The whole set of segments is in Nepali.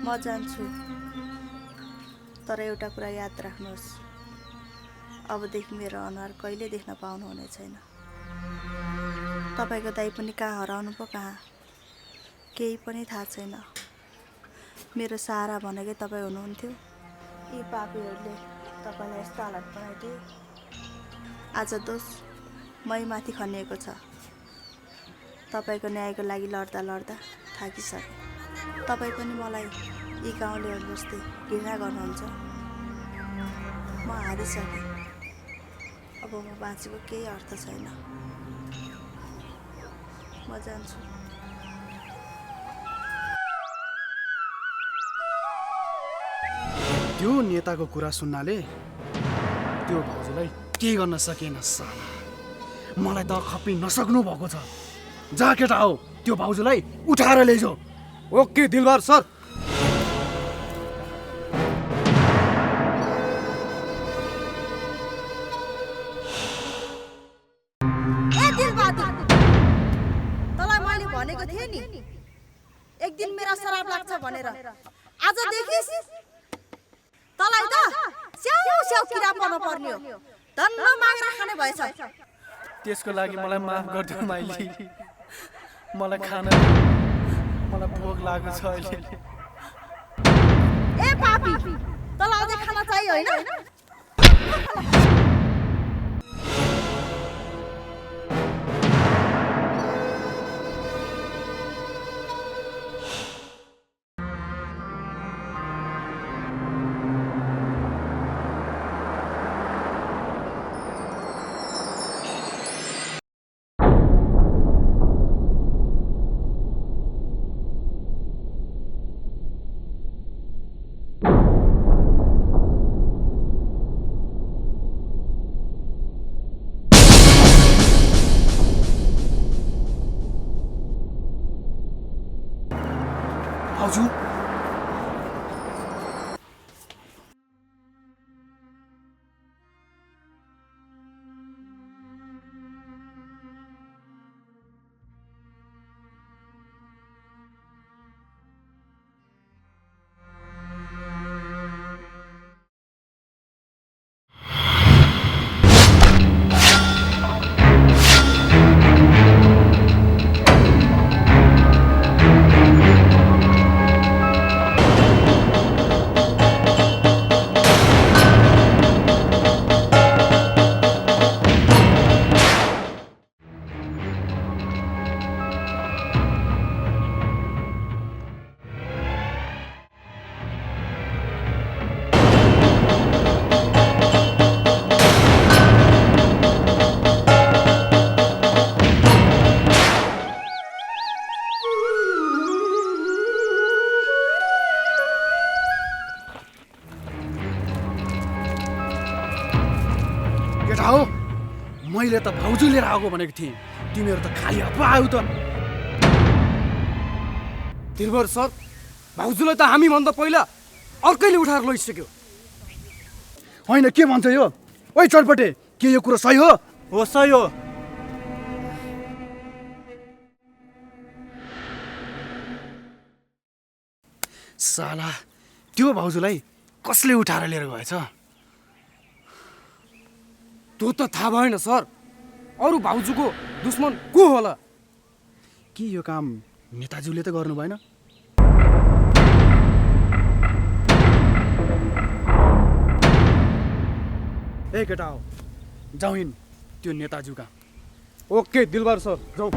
म जान्छु, तर एउटा कुरा याद राख्नुहोस्, अबदेखि मेरो अनुहार कहिले देख्न पाउनुहुने छैन। तपाईँको दाइ पनि कहाँ हराउनु पो कहाँ, केही पनि थाहा छैन। मेरो सहारा भनेकै तपाईँ हुनुहुन्थ्यो। यी पापीहरूले तपाईँलाई यस्तो हालत बनाइदिए। आज दोष मै माथि खनिएको छ। तपाईँको न्यायको लागि लड्दा लड्दा थाकिसके। तपाईँ पनि मलाई यी गाउँलेहरू जस्तै घृणा गर्नुहुन्छ। म हारिसकेँ। अब म बाँचेको केही अर्थ छैन। म जान्छु। त्यो नेताको कुरा सुन्नाले त्यो भाउजूलाई केही गर्न सकेन। साला मलाई त खप्पी नसक्नु भएको छ। जा केटा हो, त्यो भाउजूलाई उठाएर लैजाऊ। Okay Dilbar sir. तँलाई मैले भनेको थिएँ नि, एक दिन मेरा शराब लाग्छ भनेर। आज देखिस्, तँलाई त स्याउ स्याउ किरा पर्नु पर्ने हो। धन्न मागेर खाने भएछ। त्यसको लागि मलाई माफ गरिदिनु माइली। मलाई खान, मलाई भोक लागेको छ अहिले। ए पापी, तँलाई अझै खाना चाहियो होइन? भाउजू केटा हो, मैले त भाउजू लिएर आएको भनेको थिएँ। तिमीहरू त खाली हप्पा आयो त। दिलबार सर, भाउजूलाई त हामी भन्दा पहिला अर्कैले उठाएर लैसक्यो। होइन, के भन्छ यो? ओइ चटपटे, के यो कुरा सही हो? हो सही हो। साला त्यो भाउजूलाई कसले उठाएर लिएर गएछ? त्यो त थाहा भएन सर। अरू भाउजूको दुश्मन को होला? के यो काम नेताज्यूले त गर्नु भएन? ए केटा हो, जाउँ हिँड त्यो नेताज्यू कहाँ। ओके दिलबार सर, जाऊ।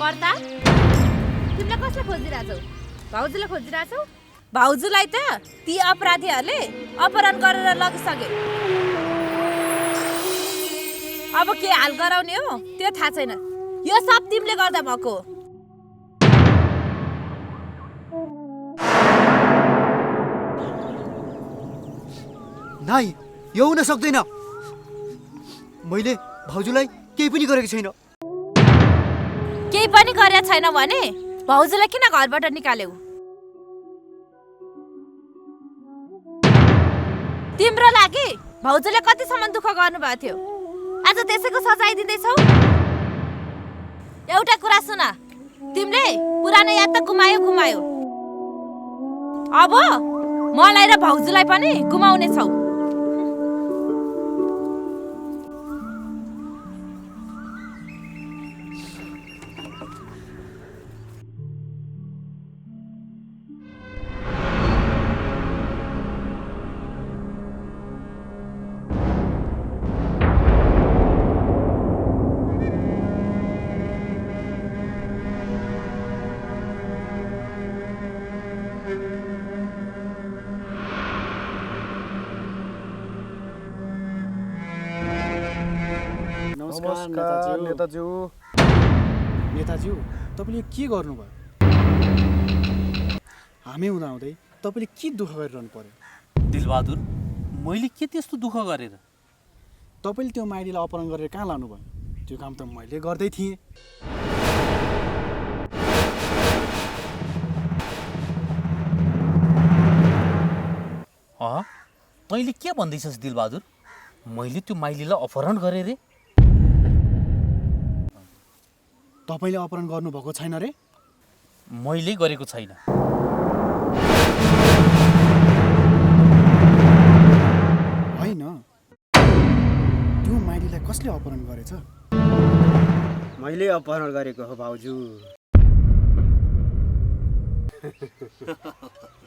पर्दा तिमीले कसलाई खोजिरहेछौ? भाउजूलाई खोजिरहेछौ? भाउजूलाई त ती अपराधीहरूले अपहरण गरेर लगिसके। अब के हाल गराउने हो त्यो थाहा छैन। यो सब तिमीले गर्दा भएको हो। नाइ, यो हुन सक्दैन। मैले भाउजूलाई केही पनि गरेको छैन। केही पनि गरेको छैन भने भाउजूलाई किन घरबाट निकाल्यौ? तिम्रो लागि भाउजूले कतिसम्म दुःख गर्नुभएको थियो, आज त्यसैको सजाय दिँदैछौ? एउटा कुरा सुन, तिमीले पुरानो याद त गुमायो। अब मलाई र भाउजूलाई पनि गुमाउने छौ। नमस्कार नेताज्यू। नेताज्यू, तपाईँले के गर्नुभयो? हामी हुँदाहुँदै तपाईँले के दुःख गरिरहनु पर्यो? दिलबहादुर, मैले के त्यस्तो दुःख गरेर? तपाईँले त्यो माइलीलाई अपहरण गरेर कहाँ लानुभयो? त्यो काम त मैले गर्दै थिएँ। तैँले के भन्दैछस् दिलबहादुर? मैले त्यो माइलीलाई अपहरण गरेँ रे? तपाईँले अपहरण गर्नुभएको छैन रे? मैले गरेको छैन। होइन, त्यो माइलीलाई कसले अपहरण गरेछ? मैले अपहरण गरेको हो भाउजू।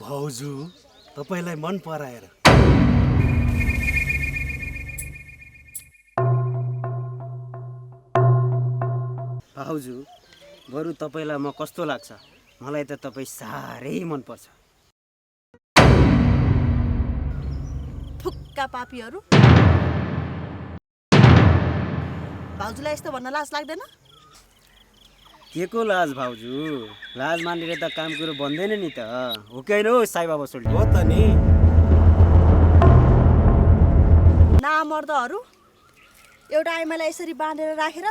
भाउजू, तपाईलाई मन पराएर। भाउजू, बरु तपाईँलाई म कस्तो लाग्छ? मलाई त तपाईँ साह्रै मनपर्छ। थुक्का पापीहरू, भाउजूलाई यस्तो भन्न लाज लाग्दैन? के को लाज भाउजू? लाज मानेर त काम कुरो बन्दैन नि त। हो कि होइन हो साईबाबा सोल्टी? हो त नि। नामर्दहरू, एउटा आइमालाई यसरी बाँधेर राखेर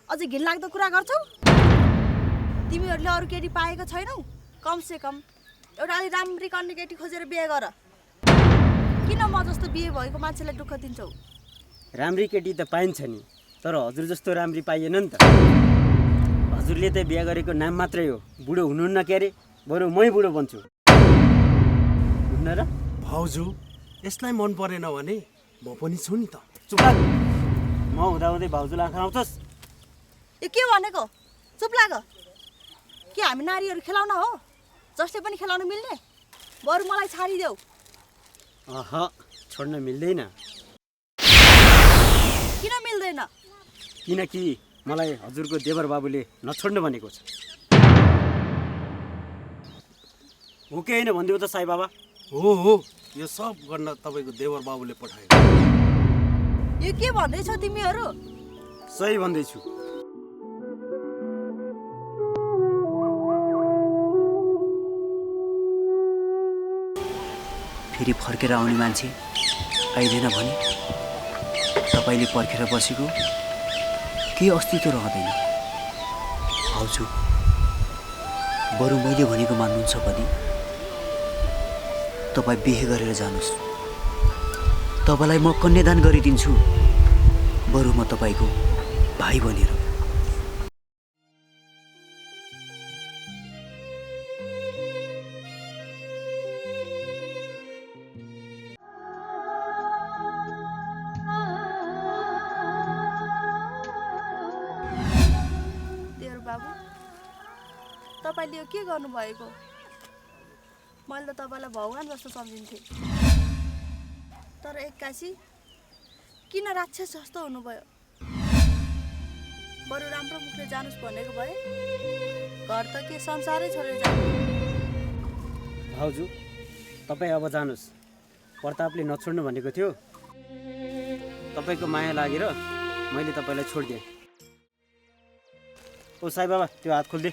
अझै घिनलाग्दो कुरा गर्छौ? तिमीहरूले अरू केटी पाएको छैनौ? कमसेकम एउटा अलि राम्री कन्ने केटी खोजेर बिहे गर। किन म जस्तो बिहे भएको मान्छेलाई दुःख दिन्छौ? राम्री केटी त पाइन्छ नि, तर हजुर जस्तो राम्री पाइएन नि त। हजुरले त बिहा गरेको नाम मात्रै हो, बुढो हुनुहुन्न के अरे? बरु मै बुढो बन्छु, हुन्न र? भाउजू, यसलाई मन परेन भने म पनि छु नि त। चुप लाग। म हुँदाहुँदै भाउजूलाई आँखा आउँछस्? यो के भनेको? चुप लाग। के हामी नारीहरू खेलाउन हो? जसले पनि खेलाउन मिल्ने? बरु मलाई छाडिदेऊ। छोड्न मिल्दैन। किन मिल्दैन? किनकि मलाई हजुरको देवर बाबुले नछोड्नु भनेको छ। हो कि होइन भनिदेऊ त साई बाबा? हो, यो सब गर्न तपाईँको देवर बाबुले पठायो। यो के भन्दैछौ तिमीहरू? सही भन्दैछु। फेरि फर्केर आउने मान्छे आइदिएन भने तपाईँले पर्खेर बसेको केही अस्तित्व रहँदैन। भाउजू, बरु मैले भनेको मान्नुहुन्छ भने तपाईँ बिहे गरेर जानुहोस्। तपाईँलाई म कन्यादान गरिदिन्छु, बरु म तपाईँको भाइ बनेर। बाबु, तपाईँले यो के गर्नुभएको? मैले त तपाईँलाई भगवान् जस्तो सम्झिन्थेँ, तर एक्कासी किन राक्षस जस्तो हुनुभयो? बरु राम्रो मुखले जानुस् भनेको भए घर त के संसारै छोडेर जानु। भाउजू तपाईँ अब जानुहोस्। प्रतापले नछोड्नु भनेको थियो। तपाईँको माया लागेर मैले तपाईँलाई छोडिदिएँ। ओ साई बाबा त्यो हात खोल्दे।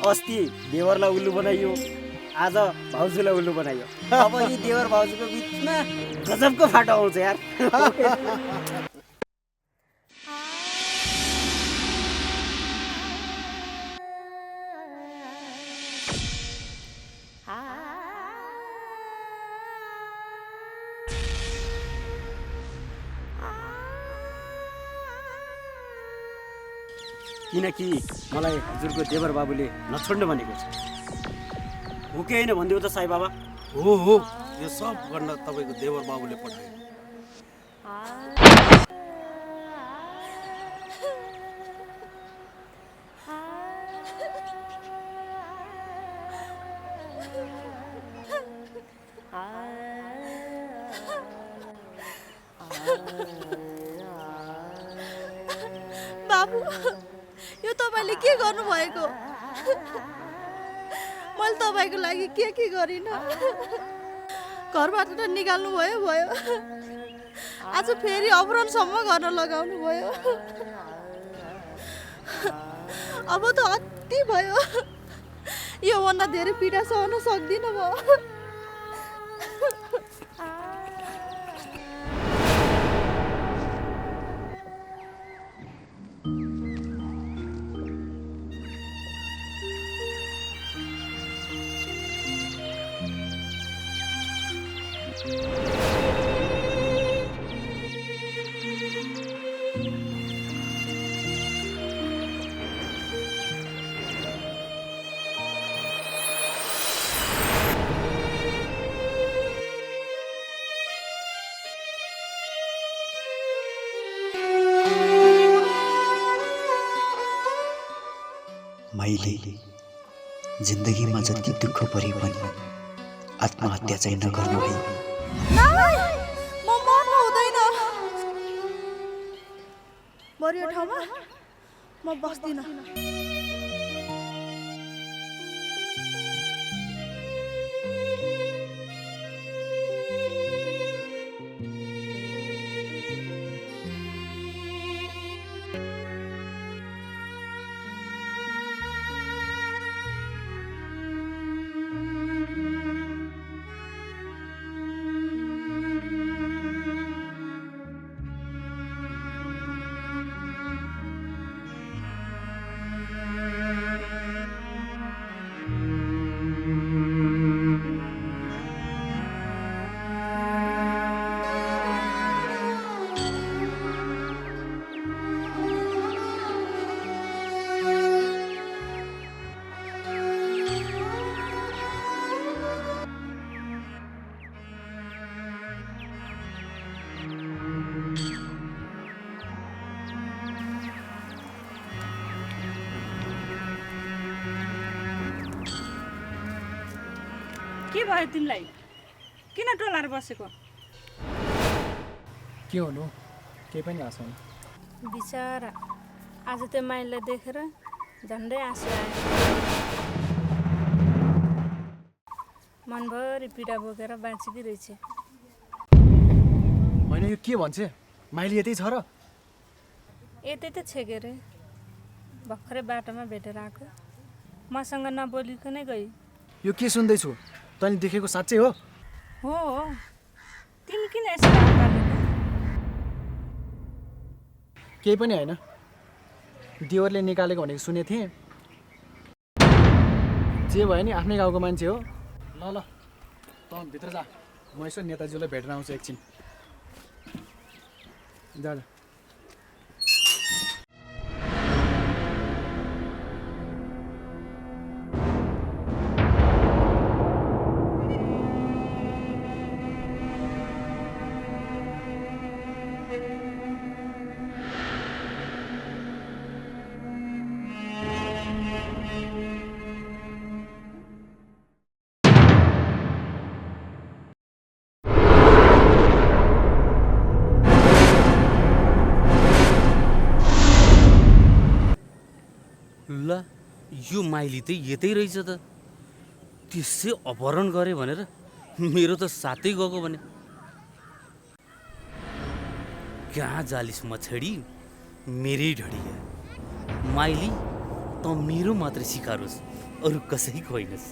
अस्ति देवरलाई उल्लु बनाइयो, आज भाउजूलाई उल्लु बनाइयो। अब यी देवर भाउजूको बिचमा गजबको फाटो आउँछ यार। किनकि मलाई हजुरको देवर बाबुले नछोड्नु भनेको छ। हो कि होइन भनिदियो त साई बाबा? हो यो सब गर्न तपाईँको देवर बाबुले पठायो। बाबु यो तपाईँले के गर्नुभएको? मैले तपाईँको लागि के गरिनँ। घरबाट त निकाल्नु भयो। आज फेरि अपहरणसम्म गर्न लगाउनु भयो। अब त अति भयो। योभन्दा धेरै पीडा सहन सक्दिनँ म। मैले जिन्दगीमा जति दुःख परे पनि आत्महत्या चाहिँ नगर्नु है। म मर्नु हुँदैन। बरु यो ठाउँमा म बस्दिनँ। के भयो तिमीलाई? किन टोलाएर बसेको? के हुनु, केही पनि आएको छैन। बिचरा आज त्यो माइललाई देखेर झन्डै आँसु आयो। मनभरि पीडा बोकेर बाँचेकी रहेछ। होइन यो के भन्छ माइली यतै छ र यतै त छ के अरे भर्खरै बाटोमा भेटेर आएको मसँग नबोलिकनै गई यो के सुन्दैछु तैँले देखेको साँच्चै हो हो तिमी किन यसो पालेको केही पनि होइन देवरले निकालेको भनेको सुनेको थिएँ जे भयो नि आफ्नै गाउँको मान्छे हो ल ल त भित्र जा म यसो नेताजीलाई भेटेर आउँछु एकछिन जा जा ल यो माइली त यतै रहेछ त त्यसै अपहरण गरे भनेर मेरो त साथै गएको भने कहाँ जालिस मछडी मेरै ढडिया माइली त मेरो मात्र शिकार होस् अरू कसैको होइनस्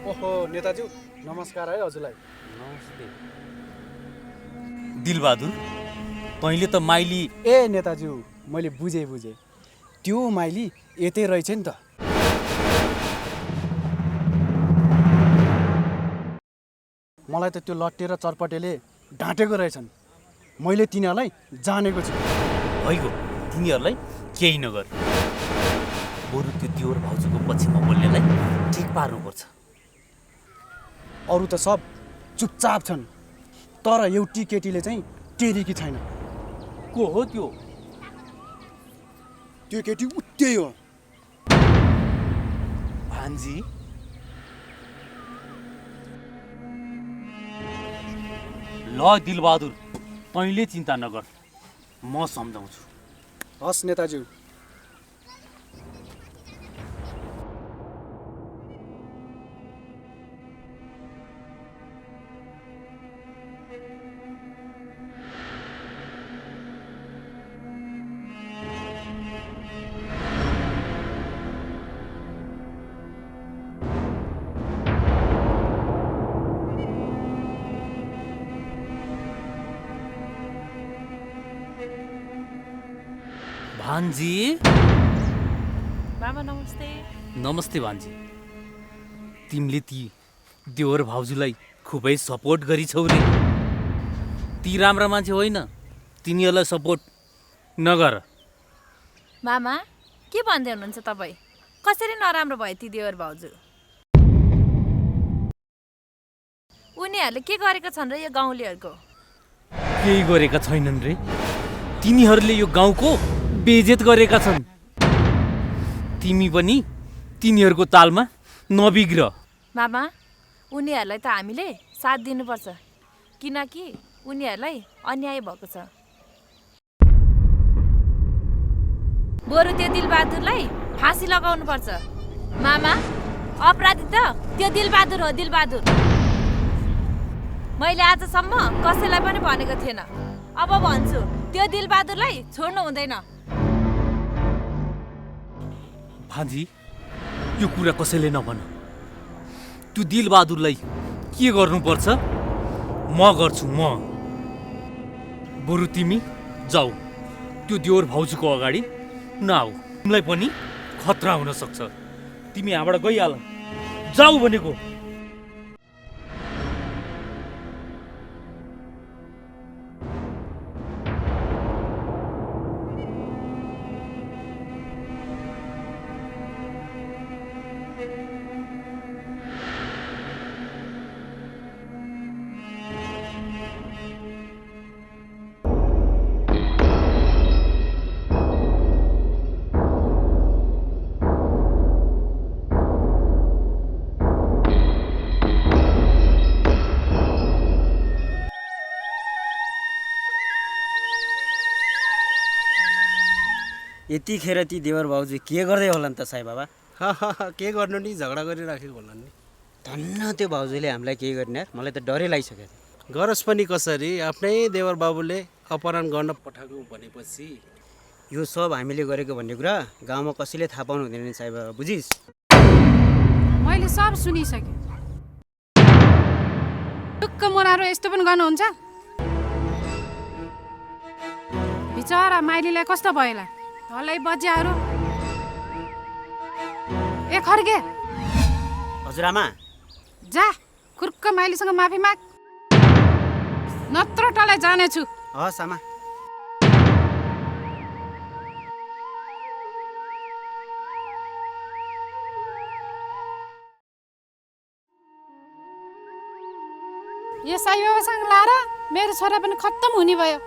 ओहो नेताज्यू नमस्कार है हजुरलाई नमस्ते दिलबहादुर तैँले त माइली ए नेताज्यू मैले बुझेँ त्यो माइली यतै रहेछ नि त मलाई त त्यो लट्टे र चरपटेले ढाँटेको रहेछन् मैले तिनीहरूलाई जानेको छु भइगयो तिनीहरूलाई केही नगर बरु त्यो दिवर भाउजूको पछिमा बोल्नेलाई ठिक पार्नुपर्छ अरू त सब चुपचाप छन् तर एउटी केटीले चाहिँ टेरेकी छैन को हो त्यो त्यो केटी उतै हो भान्जी ल दिलबहादुर तैँले चिन्ता नगर म सम्झाउँछु हस् नेताज्यू भान्जी मामा नमस्ते नमस्ते भान्जी तिमीले ती देवर भाउजूलाई खुबै सपोर्ट गरिछौ रे ती राम्रा मान्छे होइन तिनीहरूलाई सपोर्ट नगर मामा के भन्दै हुनुहुन्छ तपाईँ कसरी नराम्रो भयो ती देवर भाउजू उनीहरूले के गरेका छन् र यो गाउँलेहरूको केही गरेका छैनन् रे तिनीहरूले यो गाउँको बेइज्जत गरेका छन् तिमी पनि तिनीहरूको तालमा नबिग्र मामा उनीहरूलाई त हामीले साथ दिनुपर्छ किनकि उनीहरूलाई अन्याय भएको छ बरु त्यो दिलबहादुरलाई फाँसी लगाउनुपर्छ मामा अपराधी त त्यो दिलबहादुर हो दिलबहादुर मैले आजसम्म कसैलाई पनि भनेको थिएन अब भन्छु त्यो दिलबहादुरलाई छोड्नु हुँदैन भान्जी यो कुरा कसैले नभन त्यो दिलबहादुरलाई के गर्नुपर्छ म गर्छु म बरु तिमी जाऊ त्यो देवर भाउजूको अगाडि नआऊ तिमीलाई पनि खतरा हुन सक्छ तिमी यहाँबाट गइहाल जाऊ भनेको यतिखेर ती देवर भाउजू के गर्दै होला नि त साई बाबा? के गर्नु नि, झगडा गरिराखेको होला नि। धन्न त्यो भाउजूले हामीलाई केही गर्ने यार, मलाई त डरै लागिसक्यो। गरोस् पनि कसरी, आफ्नै देवर बाबुले अपहरण गर्न पठाएको भनेपछि यो सब हामीले गरेको भन्ने कुरा गाउँमा कसैले थाहा पाउनु हुँदैन नि साई बाबा, बुझिस्? मैले सब सुनिसकेँ। टुक्क मोरारो यस्तो पनि गर्नुहुन्छ? बिचरा माइलीलाई कस्तो भएला हलै बज्याहरू। ए खर्गे, हजुरआमा जा खुर्क माइलीसँग माफी माग, नत्र टलाई जानेछु। हस् आमा। यो साई बाबासँग लाएर मेरो छोरा पनि खत्तम हुने भयो।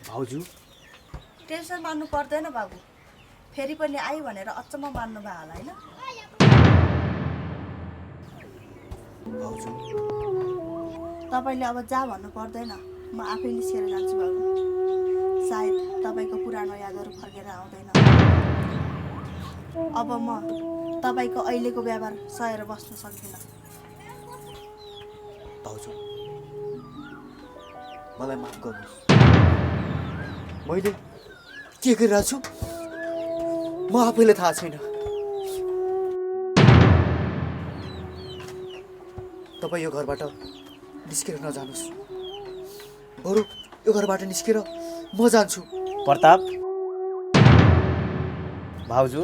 भाउजू टेन्सन मान्नु पर्दैन बाबु, फेरि पनि आइ भनेर अचम्म मान्नु भयो होला होइन? भाउजू तपाईँले अब जा भन्नु पर्दैन, म आफै निस्केर जान्छु बाबु। सायद तपाईँको पुरानो यादहरू फर्केर आउँदैन। अब म तपाईँको अहिलेको व्यवहार सहेर बस्न सक्दिनँ। भाउजू मलाई माफ गर्नुहोस्, मैले के गरिरहेको छु म आफैलाई थाहा छैन। तपाईँ यो घरबाट निस्केर नजानुहोस्, बरु यो घरबाट निस्केर म जान्छु। प्रताप भाउजू